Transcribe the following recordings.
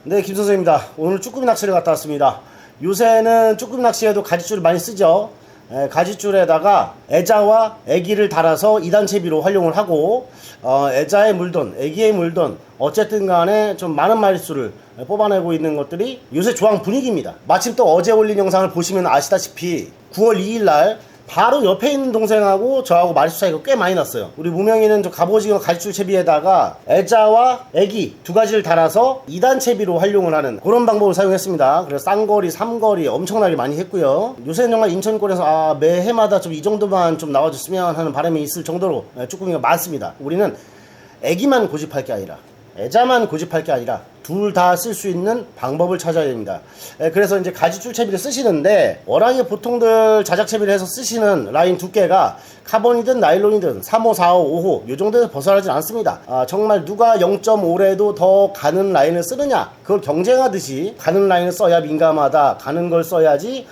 네, 김선생입니다. 오늘 쭈꾸미 낚시를 갔다 왔습니다. 요새는 쭈꾸미 낚시에도 가지줄을 많이 쓰죠. 가지줄에다가 애자와 애기를 달아서 2단 채비로 활용을 하고 애자에 물든 애기에 물든 어쨌든 간에 좀 많은 마리수를 뽑아내고 있는 것들이 요새 조항 분위기입니다. 마침 또 어제 올린 영상을 보시면 아시다시피 9월 2일날 바로 옆에 있는 동생하고 저하고 마리수 차이가 꽤 많이 났어요. 우리 무명이는 저 갑오징어 가지줄 채비에다가 애자와 애기 두 가지를 달아서 2단 채비로 활용을 하는 그런 방법을 사용했습니다. 그래서 쌍거리, 삼거리 엄청나게 많이 했고요. 요새는 정말 인천골에서 매해마다 좀 이 정도만 좀 나와줬으면 하는 바람이 있을 정도로 쭈꾸미가 많습니다. 우리는 애기만 고집할 게 아니라 애자만 고집할 게 아니라 둘 다 쓸 수 있는 방법을 찾아야 됩니다. 그래서 이제 가지줄 채비를 쓰시는데 워낙에 보통들 자작 채비를 해서 쓰시는 라인 두께가 카본이든 나일론이든 3호, 4호, 5호 요 정도에서 벗어나지 않습니다. 정말 누가 0.5라도 더 가는 라인을 쓰느냐 그걸 경쟁하듯이 가는 라인을 써야 민감하다, 가는 걸 써야지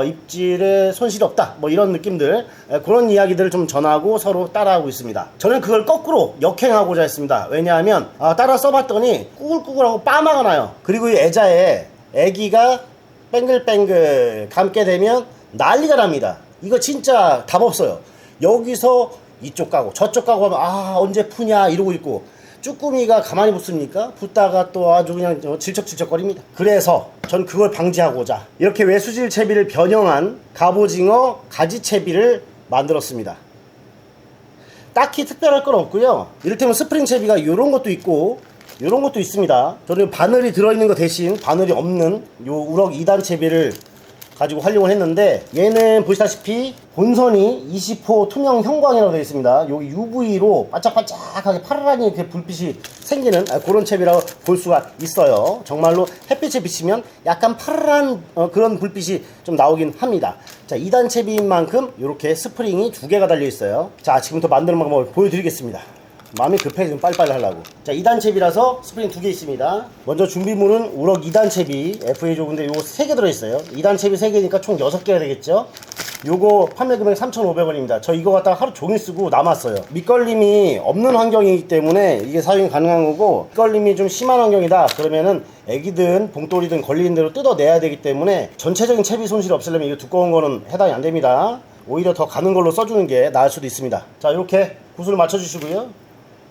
입질에 손실이 없다 뭐 이런 느낌들, 그런 이야기들을 좀 전하고 서로 따라하고 있습니다. 저는 그걸 거꾸로 역행하고자 했습니다. 왜냐하면 따라 써봤더니 꾸글꾸글하고 빠마가 나요. 그리고 이 애자에 애기가 뱅글뱅글 감게 되면 난리가 납니다. 이거 진짜 답 없어요. 여기서 이쪽 가고 저쪽 가고 하면 언제 푸냐 이러고 있고, 쭈꾸미가 가만히 붙습니까? 붙다가 또 아주 그냥 질척질척거립니다. 그래서 전 그걸 방지하고자 이렇게 외수질 채비를 변형한 갑오징어 가지채비를 만들었습니다. 딱히 특별할 건 없고요. 이를테면 스프링 채비가 이런 것도 있고 이런 것도 있습니다. 저는 바늘이 들어있는 거 대신 바늘이 없는 요 우럭 2단 채비를 가지고 활용을 했는데, 얘는 보시다시피 본선이 20호 투명 형광이라고 되어 있습니다. 여기 UV로 반짝반짝하게 파란하게 이렇게 불빛이 생기는 그런 채비라고 볼 수가 있어요. 정말로 햇빛에 비치면 약간 파란 그런 불빛이 좀 나오긴 합니다. 자, 2단 채비인 만큼 이렇게 스프링이 2개가 달려 있어요. 자, 지금부터 만드는 방법을 보여드리겠습니다. 마음이 급해 지금 빨리빨리 하려고. 자, 2단 채비라서 스프링 2개 있습니다. 먼저 준비물은 우럭 2단 채비 FA 조그인데 요거 3개 들어있어요. 2단 채비 3개니까 총 6개가 되겠죠. 요거 판매 금액 3,500원입니다. 저 이거 갖다가 하루 종일 쓰고 남았어요. 밑걸림이 없는 환경이기 때문에 이게 사용이 가능한 거고, 밑걸림이 좀 심한 환경이다 그러면은 애기든 봉돌이든 걸리는 대로 뜯어내야 되기 때문에 전체적인 채비 손실이 없으려면 이거 두꺼운 거는 해당이 안 됩니다. 오히려 더 가는 걸로 써주는 게 나을 수도 있습니다. 자, 이렇게 구슬을 맞춰주시고요.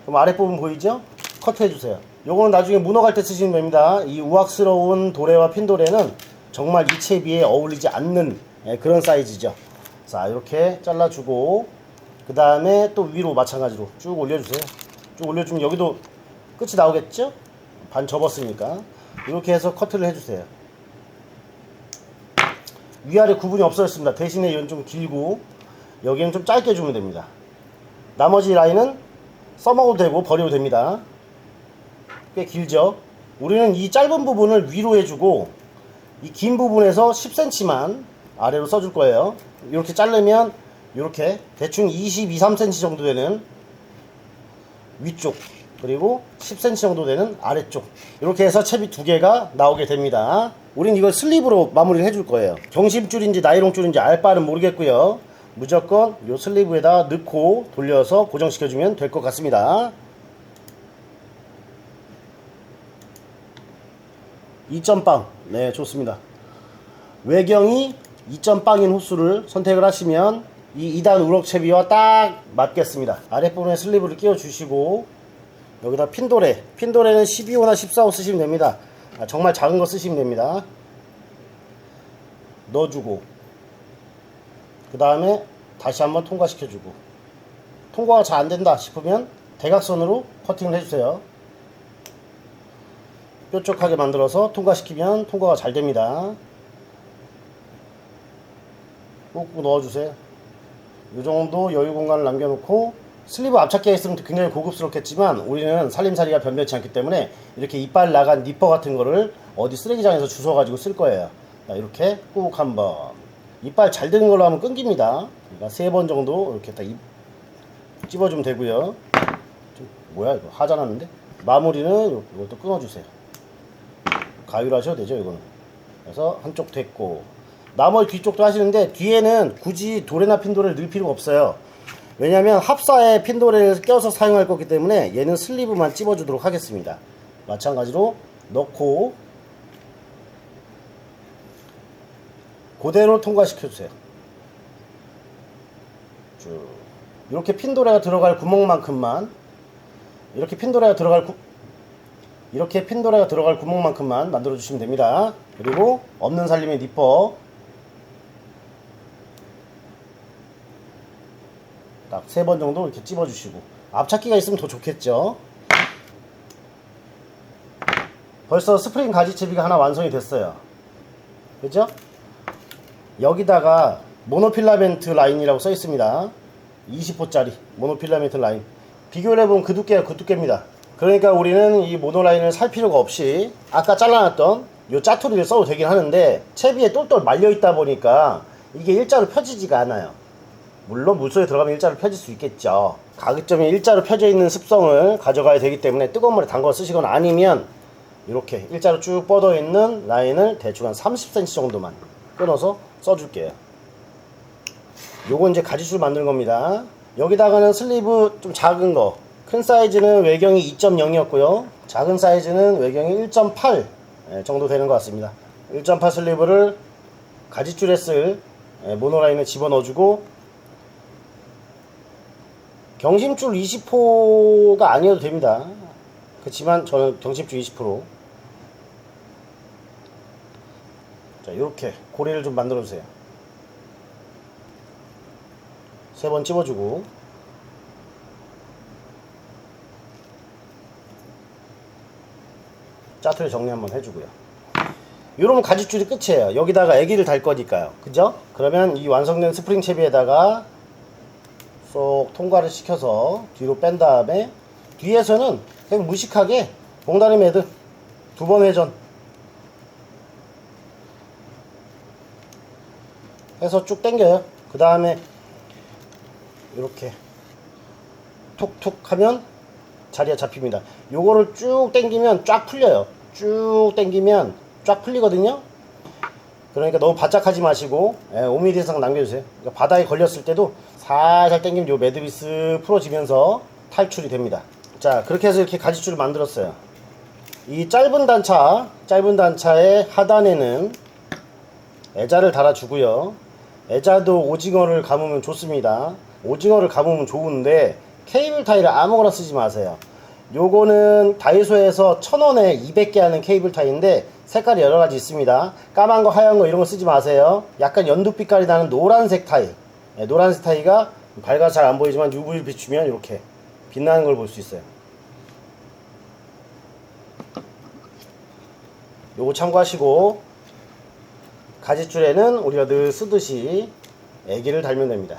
그럼 아랫부분 보이죠? 커트해주세요. 요거는 나중에 문어 갈 때 쓰시면 됩니다. 이 우악스러운 도래와 핀도래는 정말 이 채비에 어울리지 않는 그런 사이즈죠. 자, 이렇게 잘라주고 그 다음에 또 위로 마찬가지로 쭉 올려주세요. 쭉 올려주면 여기도 끝이 나오겠죠? 반 접었으니까 이렇게 해서 커트를 해주세요. 위아래 구분이 없어졌습니다. 대신에 이건 좀 길고 여기는 좀 짧게 주면 됩니다. 나머지 라인은 써먹어도 되고 버려도 됩니다. 꽤 길죠? 우리는 이 짧은 부분을 위로 해주고 이 긴 부분에서 10cm만 아래로 써줄 거예요. 이렇게 자르면 이렇게 대충 22, 3cm 정도 되는 위쪽, 그리고 10cm 정도 되는 아래쪽, 이렇게 해서 채비 2개가 나오게 됩니다. 우린 이걸 슬립으로 마무리를 해줄 거예요. 경심줄인지 나이롱줄인지 알 바는 모르겠고요. 무조건 요 슬리브에다 넣고 돌려서 고정시켜주면 될 것 같습니다. 2점빵, 네, 좋습니다. 외경이 2점빵인 호수를 선택을 하시면 이 2단 우럭 채비와 딱 맞겠습니다. 아랫부분에 슬리브를 끼워 주시고 여기다 핀도레, 핀도레는 12호나 14호 쓰시면 됩니다. 정말 작은 거 쓰시면 됩니다. 넣어주고 그 다음에 다시 한번 통과시켜주고, 통과가 잘 안된다 싶으면 대각선으로 커팅을 해주세요. 뾰족하게 만들어서 통과시키면 통과가 잘 됩니다. 꾹꾹 넣어주세요. 이 정도 여유 공간을 남겨놓고, 슬리브 앞찾기가 있으면 굉장히 고급스럽겠지만 우리는 살림살이가 변변치 않기 때문에 이렇게 이빨 나간 니퍼 같은 거를 어디 쓰레기장에서 주워가지고 쓸 거예요. 자, 이렇게 꾹 한번. 이빨 잘 되는 걸로 하면 끊깁니다. 그러니까 3번 정도 이렇게 딱 찝어주면 되고요. 뭐야 이거 하자 났는데? 마무리는 이것도 끊어주세요. 가위로 하셔도 되죠 이거는. 그래서 한쪽 됐고, 나머지 뒤쪽도 하시는데 뒤에는 굳이 도레나 핀도레를 넣을 필요가 없어요. 왜냐면 합사에 핀도레를 껴서 사용할 거기 때문에 얘는 슬리브만 찝어주도록 하겠습니다. 마찬가지로 넣고 그대로 통과시켜주세요. 쭉 이렇게 핀도레가 들어갈 구멍만큼만, 이렇게 핀도레가 들어갈 구멍만큼만 만들어 주시면 됩니다. 그리고 없는 살림의 니퍼 딱 3번 정도 이렇게 찝어 주시고, 앞찾기가 있으면 더 좋겠죠. 벌써 스프링 가지채비가 하나 완성이 됐어요. 그죠? 여기다가 모노필라멘트 라인이라고 써 있습니다. 20호짜리 모노필라멘트 라인. 비교를 해보면 그 두께가 그 두께입니다. 그러니까 우리는 이 모노라인을 살 필요가 없이 아까 잘라놨던 요 짜투리를 써도 되긴 하는데, 채비에 똘똘 말려있다 보니까 이게 일자로 펴지지가 않아요. 물론 물속에 들어가면 일자로 펴질 수 있겠죠. 가급적이면 일자로 펴져 있는 습성을 가져가야 되기 때문에 뜨거운 물에 담궈 쓰시거나, 아니면 이렇게 일자로 쭉 뻗어 있는 라인을 대충 한 30cm 정도만 끊어서 써줄게요. 요거 이제 가지줄 만드는 겁니다. 여기다가는 슬리브 좀 작은 거, 큰 사이즈는 외경이 2.0이었고요 작은 사이즈는 외경이 1.8 정도 되는 것 같습니다. 1.8 슬리브를 가지줄에 쓸 모노라인에 집어넣어주고, 경심줄 20호가 아니어도 됩니다. 그렇지만 저는 경심줄 20%. 자, 이렇게 고리를 좀 만들어 주세요. 3번 찝어주고, 짜투리 정리 한번 해주고요. 이러면 가지줄이 끝이에요. 여기다가 애기를 달 거니까요. 그죠? 그러면 이 완성된 스프링 채비에다가 쏙 통과를 시켜서 뒤로 뺀 다음에, 뒤에서는 그냥 무식하게 봉다리 매듭 2번 회전 해서 쭉 당겨요. 그 다음에 이렇게 톡톡 하면 자리가 잡힙니다. 요거를 쭉 당기면 쫙 풀려요. 쭉 당기면 쫙 풀리거든요. 그러니까 너무 바짝하지 마시고 5mm 이상 남겨주세요. 그러니까 바닥에 걸렸을 때도 살살 당기면 요 매듭이 쓱 풀어지면서 탈출이 됩니다. 자, 그렇게 해서 이렇게 가지줄을 만들었어요. 이 짧은 단차의 하단에는 애자를 달아주고요. 애자도 오징어를 감으면 좋습니다. 오징어를 감으면 좋은데 케이블 타이를 아무거나 쓰지 마세요. 요거는 다이소에서 1000원에 200개 하는 케이블 타이인데 색깔이 여러가지 있습니다. 까만 거, 하얀 거 이런 거 쓰지 마세요. 약간 연두빛깔이 나는 노란색 타이, 노란색 타이가 밝아서 잘 안 보이지만 UV를 비추면 이렇게 빛나는 걸 볼 수 있어요. 요거 참고하시고, 가지줄에는 우리가 늘 쓰듯이 애기를 달면 됩니다.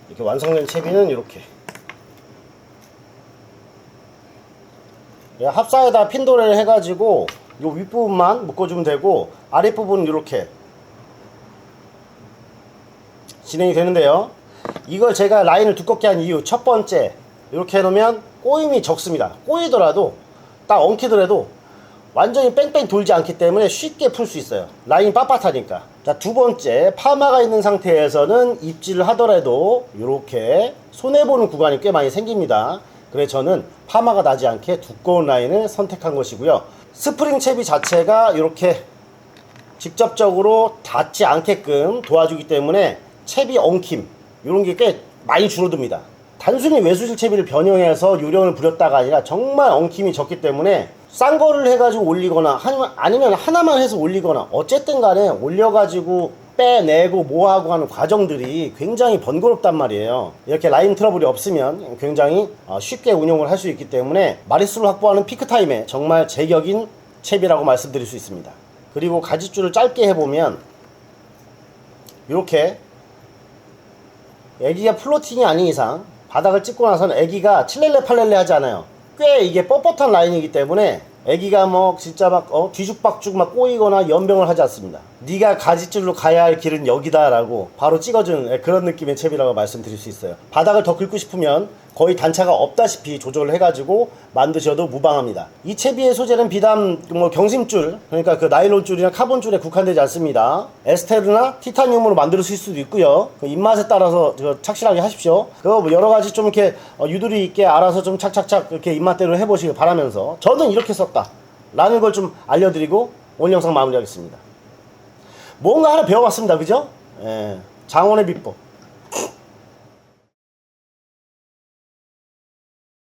이렇게 완성된 채비는 이렇게 합사에다 핀도레를 해가지고 요 윗부분만 묶어주면 되고, 아랫부분은 이렇게 진행이 되는데요. 이걸 제가 라인을 두껍게 한 이유, 첫 번째, 이렇게 해놓으면 꼬임이 적습니다. 꼬이더라도 딱 엉키더라도 완전히 뺑뺑 돌지 않기 때문에 쉽게 풀 수 있어요. 라인이 빳빳하니까. 자, 두 번째, 파마가 있는 상태에서는 입질을 하더라도 이렇게 손해보는 구간이 꽤 많이 생깁니다. 그래서 저는 파마가 나지 않게 두꺼운 라인을 선택한 것이고요. 스프링 채비 자체가 이렇게 직접적으로 닿지 않게끔 도와주기 때문에 채비 엉킴 이런 게 꽤 많이 줄어듭니다. 단순히 외수실 채비를 변형해서 요령을 부렸다가 아니라 정말 엉킴이 적기 때문에 싼 거를 해가지고 올리거나 아니면 하나만 해서 올리거나 어쨌든 간에 올려가지고 빼내고 뭐하고 하는 과정들이 굉장히 번거롭단 말이에요. 이렇게 라인 트러블이 없으면 굉장히 쉽게 운용을 할 수 있기 때문에 마리수를 확보하는 피크타임에 정말 제격인 채비라고 말씀드릴 수 있습니다. 그리고 가지줄을 짧게 해보면 이렇게 애기가 플로팅이 아닌 이상 바닥을 찍고 나서는 애기가 칠렐레 팔렐레 하지 않아요. 꽤 이게 뻣뻣한 라인이기 때문에 애기가 뭐 진짜 막 뒤죽박죽 막 꼬이거나 연병을 하지 않습니다. 네가 가지줄로 가야 할 길은 여기다 라고 바로 찍어주는 그런 느낌의 채비라고 말씀드릴 수 있어요. 바닥을 더 긁고 싶으면 거의 단차가 없다시피 조절을 해가지고 만드셔도 무방합니다. 이 채비의 소재는 비단 뭐 경심줄, 그러니까 그 나일론 줄이나 카본 줄에 국한되지 않습니다. 에스테르나 티타늄으로 만들어질 수도 있고요. 그 입맛에 따라서 착실하게 하십시오. 뭐 여러 가지 좀 이렇게 유두리 있게 알아서 좀 착착착 이렇게 입맛대로 해보시길 바라면서, 저는 이렇게 썼다 라는 걸 좀 알려드리고 오늘 영상 마무리하겠습니다. 뭔가 하나 배워봤습니다. 그죠? 예, 장원의 비법.